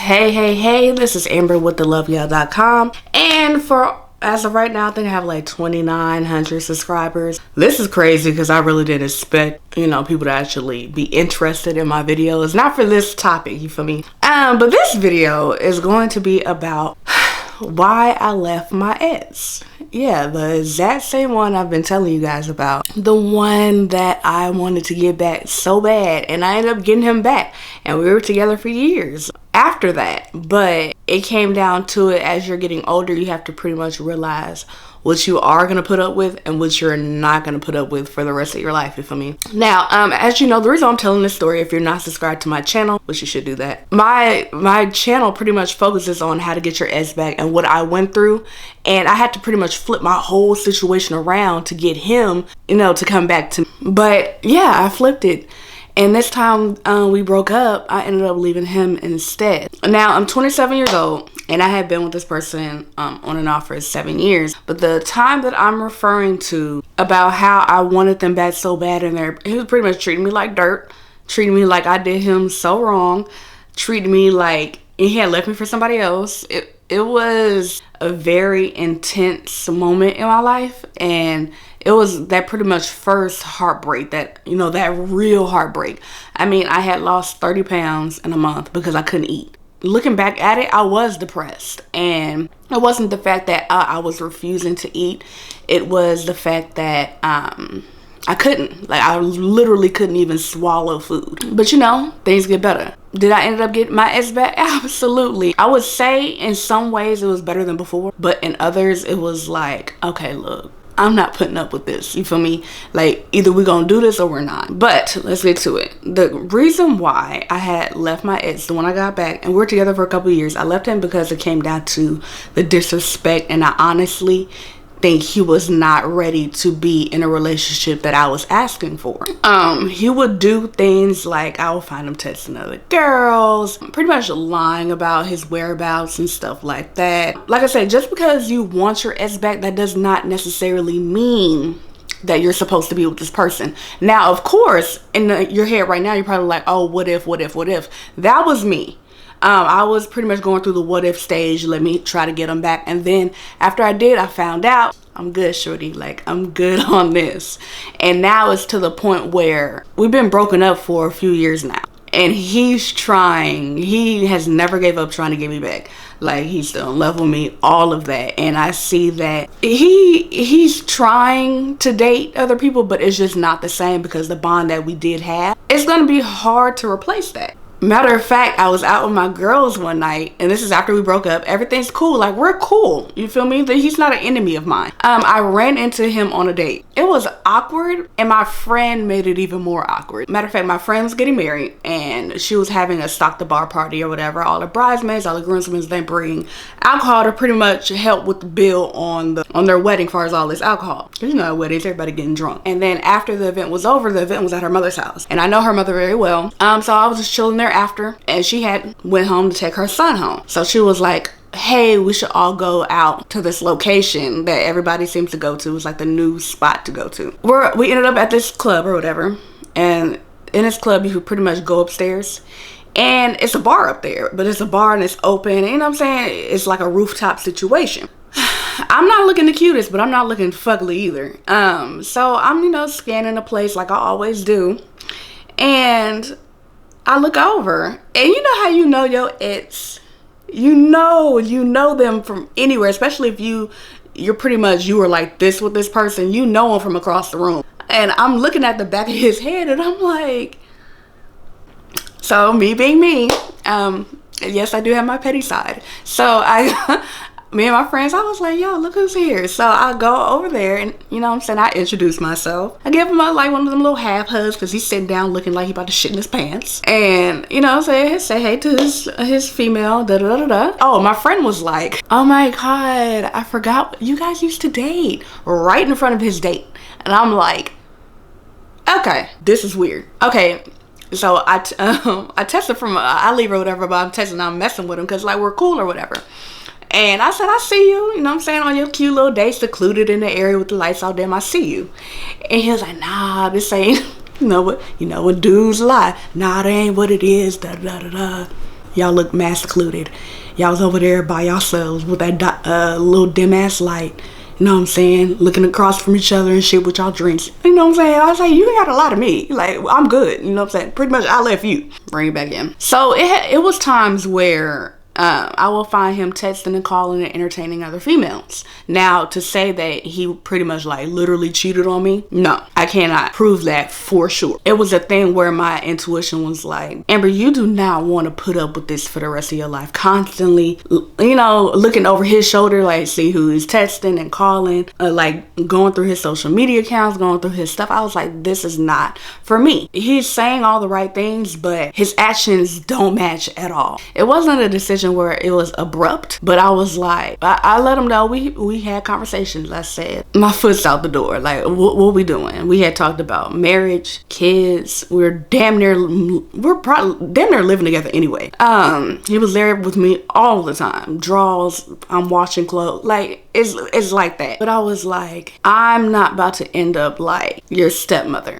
Hey, this is Amber with theloveyell.com, and as of right now, I think I have like 2,900 subscribers. This is crazy because I really didn't expect, people to actually be interested in my videos. Not for this topic, you feel me? But this video is going to be about why I left my ex. Yeah, the exact same one I've been telling you guys about. The one that I wanted to get back so bad, and I ended up getting him back, and we were together for years after that. But it came down to it, as you're getting older, you have to pretty much realize what you are going to put up with and what you're not going to put up with for the rest of your life, you feel me? Now, as you know, the reason I'm telling this story, if you're not subscribed to my channel, which you should do that, my channel pretty much focuses on how to get your ex back and what I went through, and I had to pretty much flip my whole situation around to get him, to come back to me. But yeah, I flipped it. And this time we broke up, I ended up leaving him instead. Now, I'm 27 years old, and I had been with this person on and off for 7 years. But the time that I'm referring to about how I wanted them back so bad in there, he was pretty much treating me like dirt, treating me like I did him so wrong, treating me like he had left me for somebody else. It was a very intense moment in my life, and it was that pretty much first heartbreak, that real heartbreak. I mean, I had lost 30 pounds in a month because I couldn't eat. Looking back at it, I was depressed, and it wasn't the fact that I was refusing to eat. It was the fact that I couldn't. I literally couldn't even swallow food. But things get better. Did I end up getting my ex back? Absolutely. I would say in some ways it was better than before, but in others it was like, okay, look, I'm not putting up with this, you feel me? Either we're gonna do this or we're not. But let's get to it. The reason why I had left my ex, the one I got back, and we're together for a couple of years, I left him because it came down to the disrespect, and I honestly think he was not ready to be in a relationship that I was asking for. He would do things like I would find him texting other girls, pretty much lying about his whereabouts and stuff like that. Like I said, just because you want your ex back, that does not necessarily mean that you're supposed to be with this person. Now, of course, in your head right now, you're probably like, oh, what if? That was me. I was pretty much going through the what if stage. Let me try to get him back. And then after I did, I found out I'm good, shorty. I'm good on this. And now it's to the point where we've been broken up for a few years now. And he's trying. He has never gave up trying to get me back. He's still in love with me, all of that. And I see that he's trying to date other people, but it's just not the same because the bond that we did have, it's going to be hard to replace that. Matter of fact, I was out with my girls one night, and this is after we broke up. Everything's cool. We're cool. You feel me? He's not an enemy of mine. I ran into him on a date. It was awkward, and my friend made it even more awkward. Matter of fact, my friend was getting married, and she was having a stock the bar party or whatever. All the bridesmaids, all the groomsmen, they bring alcohol to pretty much help with the bill on their wedding, as far as all this alcohol. Because at weddings, everybody getting drunk. And then after the event was over, the event was at her mother's house, and I know her mother very well. So I was just chilling there after, and she had went home to take her son home. So she was like, hey, we should all go out to this location that everybody seems to go to. It was the new spot to go to. We ended up at this club or whatever, and in this club you could pretty much go upstairs, and it's a bar up there, but it's a bar and it's open, you know what I'm saying? It's like a rooftop situation. I'm not looking the cutest, but I'm not looking fugly either. So I'm scanning the place like I always do, and I look over, and you know how you know your ex, you know them from anywhere, especially if you're pretty much, you were like this with this person, you know them from across the room. And I'm looking at the back of his head, and I'm like, so me being me, yes, I do have my petty side. So me and my friends, I was like, yo, look who's here. So I go over there, and I introduce myself. I give him one of them little half hugs because he's sitting down looking like he about to shit in his pants. And say hey to his female, da-da-da-da. Oh, my friend was like, oh my God, I forgot you guys used to date, right in front of his date. And I'm like, okay, this is weird. Okay, so I texted from I leave or whatever, but I'm texting, I'm messing with him because we're cool or whatever. And I said, I see you, on your cute little day, secluded in the area with the lights all dim, I see you. And he was like, nah, this ain't, what dudes lie. Nah, that ain't what it is, da da da da. Y'all look mad secluded. Y'all was over there by yourselves with that little dim ass light. You know what I'm saying? Looking across from each other and shit with y'all drinks. You know what I'm saying? I was like, you got a lot of me. Like, I'm good. You know what I'm saying? Pretty much I left you. Bring it back in. So it was times where I will find him texting and calling and entertaining other females. Now, to say that he pretty much like literally cheated on me, no, I cannot prove that for sure. It was a thing where my intuition was like, Amber, you do not want to put up with this for the rest of your life. Constantly, you know, looking over his shoulder, like see who he's texting and calling, like going through his social media accounts, going through his stuff. I was like, this is not for me. He's saying all the right things, but his actions don't match at all. It wasn't a decision where it was abrupt, but I was like, I let him know we had conversations. I said, my foot's out the door. Like, what we doing? We had talked about marriage, kids. We're probably damn near living together anyway. He was there with me all the time. Draws, I'm washing clothes. Like, it's like that. But I was like, I'm not about to end up like your stepmother.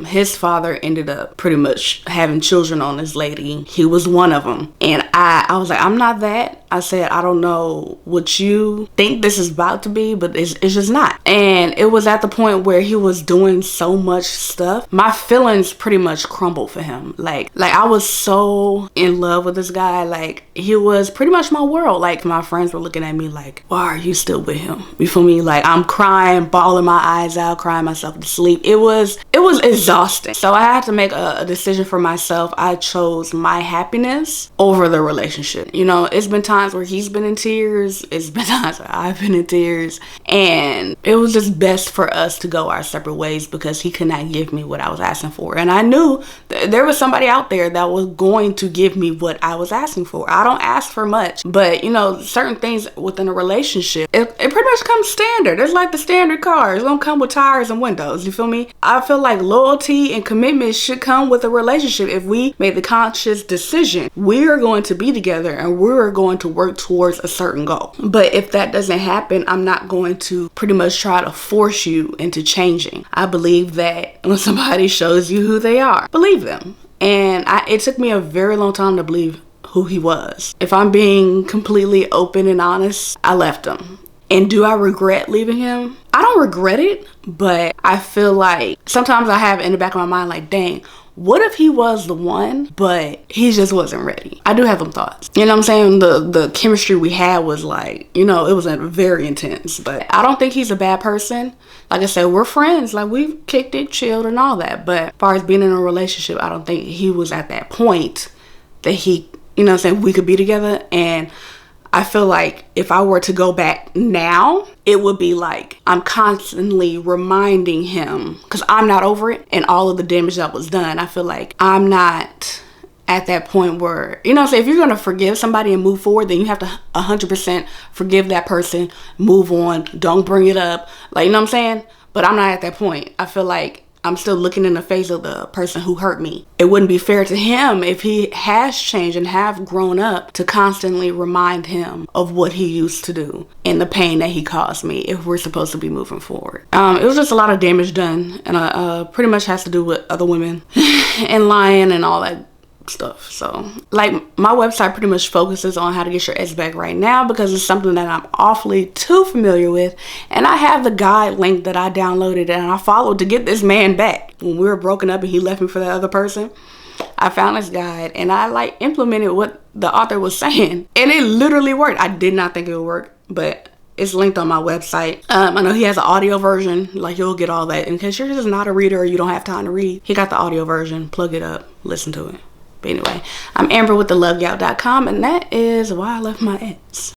His father ended up pretty much having children on this lady. He was one of them. And I was like, I'm not that. I said, I don't know what you think this is about to be, but it's just not. And it was at the point where he was doing so much stuff. My feelings pretty much crumbled for him. Like I was so in love with this guy. Like, he was pretty much my world. Like, my friends were looking at me like, why are you still with him? You feel me? Like, I'm crying, bawling my eyes out, crying myself to sleep. It was exhausting. So I had to make a decision for myself. I chose my happiness over the relationship. You know, it's been times where he's been in tears. It's been times where I've been in tears. And it was just best for us to go our separate ways because he could not give me what I was asking for. And I knew there was somebody out there that was going to give me what I was asking for. I don't ask for much, but you know, certain things within a relationship, it pretty much comes standard. It's like the standard car. It's gonna come with tires and windows. You feel me? I feel like loyalty and commitment should come with a relationship. If we made the conscious decision, we are going to be together and we're going to work towards a certain goal. But if that doesn't happen, I'm not going to pretty much try to force you into changing. I believe that when somebody shows you who they are, believe them. And it took me a very long time to believe who he was. If I'm being completely open and honest, I left him. And do I regret leaving him? I don't regret it, but I feel like sometimes I have in the back of my mind like, dang, what if he was the one, but he just wasn't ready? I do have them thoughts. You know what I'm saying? The chemistry we had was like, you know, it was very intense. But I don't think he's a bad person. Like I said, we're friends. Like, we've kicked it, chilled, and all that. But as far as being in a relationship, I don't think he was at that point that he, you know what I'm saying, we could be together. And I feel like if I were to go back now, it would be like I'm constantly reminding him because I'm not over it and all of the damage that was done. I feel like I'm not at that point where, you know what I'm saying, if you're going to forgive somebody and move forward, then you have to 100% forgive that person, move on, don't bring it up. Like, you know what I'm saying? But I'm not at that point. I feel like I'm still looking in the face of the person who hurt me. It wouldn't be fair to him if he has changed and have grown up to constantly remind him of what he used to do and the pain that he caused me if we're supposed to be moving forward. It was just a lot of damage done, and pretty much has to do with other women and lying and all that stuff. So like, my website pretty much focuses on how to get your ex back right now because it's something that I'm awfully too familiar with, and I have the guide link that I downloaded and I followed to get this man back. When we were broken up and he left me for that other person, I found this guide and I like implemented what the author was saying, and it literally worked. I did not think it would work, but it's linked on my website. I know he has an audio version, like you'll get all that in case you're just not a reader or you don't have time to read. He got the audio version. Plug it up, listen to it. But anyway, I'm Amber with theloveyou.com, and that is why I left my ex.